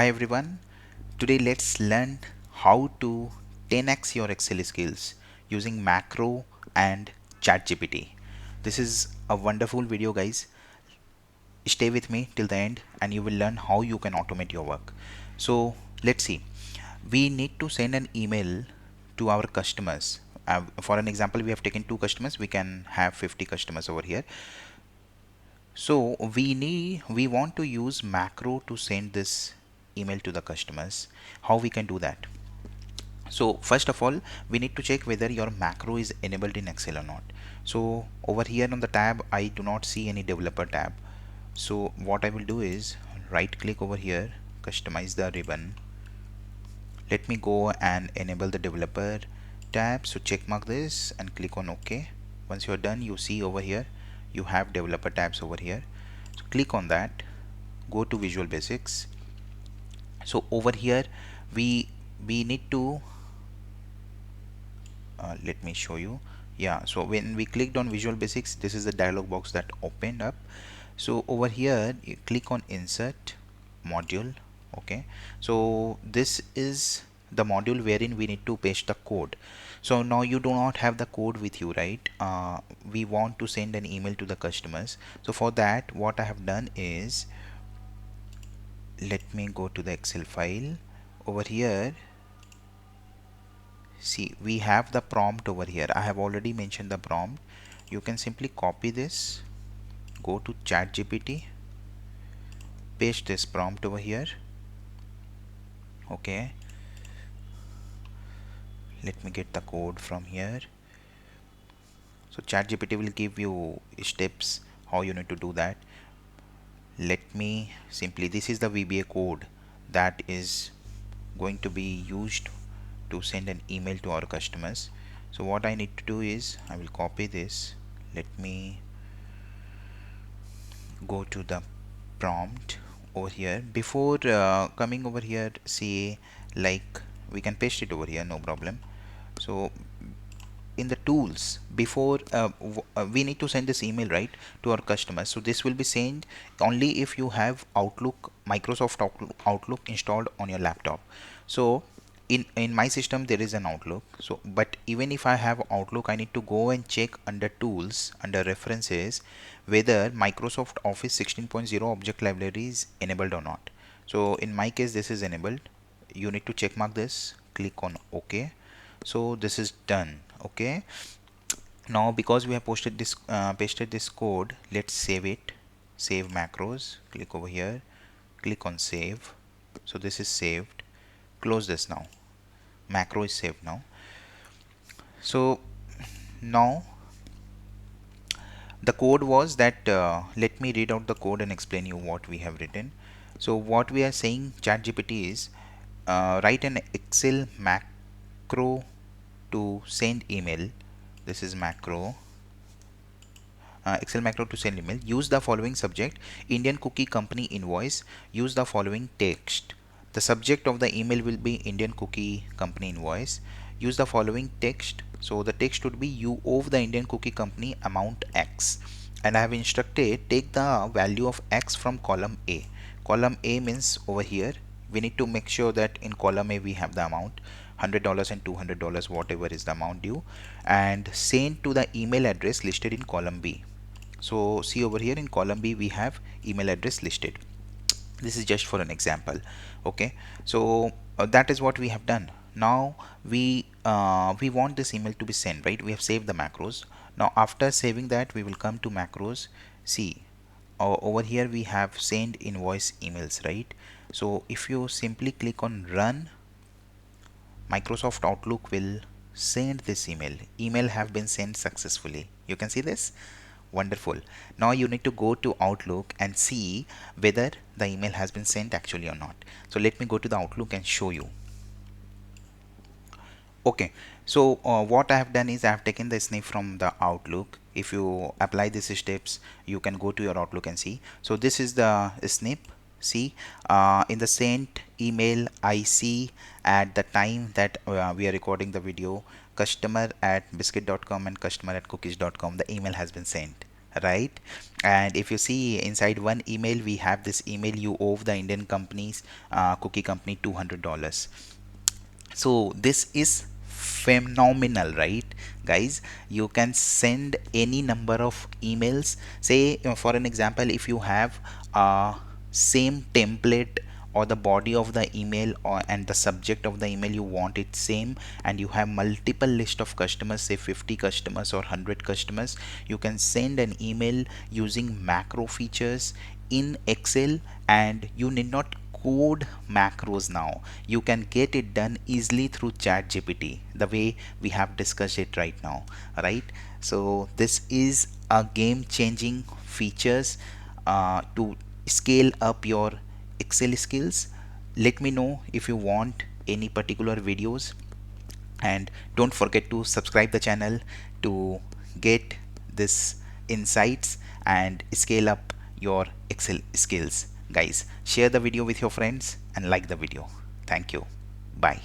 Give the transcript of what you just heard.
Hi everyone. Today let's learn how to 10x your Excel skills using macro and ChatGPT. This is a wonderful video, guys. Stay with me till the end and you will learn how you can automate your work. So let's see. We need to send an email to our customers. For an example, we have taken 2 customers. We can have 50 customers over here. So we want to use macro to send this email to the customers. How we can do that? So first of all, we need to check whether your macro is enabled in Excel or not. So over here on the tab, I do not see any developer tab. So what I will do is right click over here, customize the ribbon. Let me go and enable the developer tab. So check mark this and click on OK. Once you're done, you see over here you have developer tabs over here. So click on that, go to Visual Basics. So over here we need to let me show you. Yeah, so when we clicked on Visual Basics, this is the dialog box that opened up. So over here you click on Insert Module. Okay, so this is the module wherein we need to paste the code. So now you do not have the code with you, right? We want to send an email to the customers. So for that, what I have done is, let me go to the Excel file. Over here, see, we have the prompt over here. I have already mentioned the prompt. You can simply copy this, go to ChatGPT, paste this prompt over here. Okay, let me get the code from here. So ChatGPT will give you steps how you need to do that. Let me simply, this is the VBA code that is going to be used to send an email to our customers. So what I need to do is, I will copy this. Let me go to the prompt over here. Before coming over here, see, like, we can paste it over here, no problem. So in the tools, before we need to send this email, right, to our customers. So this will be sent only if you have Microsoft Outlook installed on your laptop. So in my system there is an Outlook. So but even if I have Outlook, I need to go and check under tools, under references, whether Microsoft Office 16.0 object library is enabled or not. So in my case this is enabled. You need to check mark this, click on OK. So this is done. Okay, now because we have pasted this code, let's save it. Save macros, click over here, click on save. So this is saved. Close this now. Macro is saved now. So now the code was that, let me read out the code and explain you what we have written. So what we are saying ChatGPT is, write an Excel macro to send email. This is macro. Excel macro to send email. Use the following subject: Indian Cookie Company invoice. Use the following text. The subject of the email will be Indian Cookie Company invoice. Use the following text. So the text would be, you owe the Indian Cookie Company amount X, and I have instructed take the value of X from column A. Column A means over here we need to make sure that in column A we have the amount $100 and $200, whatever is the amount due, and send to the email address listed in column B. So see over here in column B we have email address listed. This is just for an example. Okay, so that is what we have done. Now we want this email to be sent, right? We have saved the macros. Now after saving that, we will come to macros. See, over here we have send invoice emails, right? So if you simply click on run, Microsoft Outlook will send this email. Email have been sent successfully. You can see this. Wonderful. Now you need to go to Outlook and see whether the email has been sent actually or not. So let me go to the Outlook and show you. Okay, so what I have done is I have taken the snip from the Outlook. If you apply these steps, you can go to your Outlook and see. So this is the snip. See, in the sent email, I see at the time that we are recording the video, customer at biscuit.com and customer at cookies.com, the email has been sent. right? And if you see inside one email, we have this email: you owe the Indian companies, cookie company, $200. So this is phenomenal, right, guys? You can send any number of emails. Say, for an example, if you have a same template, or the body of the email, or and the subject of the email you want it same, and you have multiple list of customers, say 50 customers or 100 customers, you can send an email using macro features in Excel, and you need not code macros. Now you can get it done easily through ChatGPT, the way we have discussed it right now, right? So this is a game changing features to scale up your Excel skills. Let me know if you want any particular videos, and don't forget to subscribe the channel to get this insights and scale up your Excel skills. Guys, share the video with your friends and like the video. Thank you. Bye.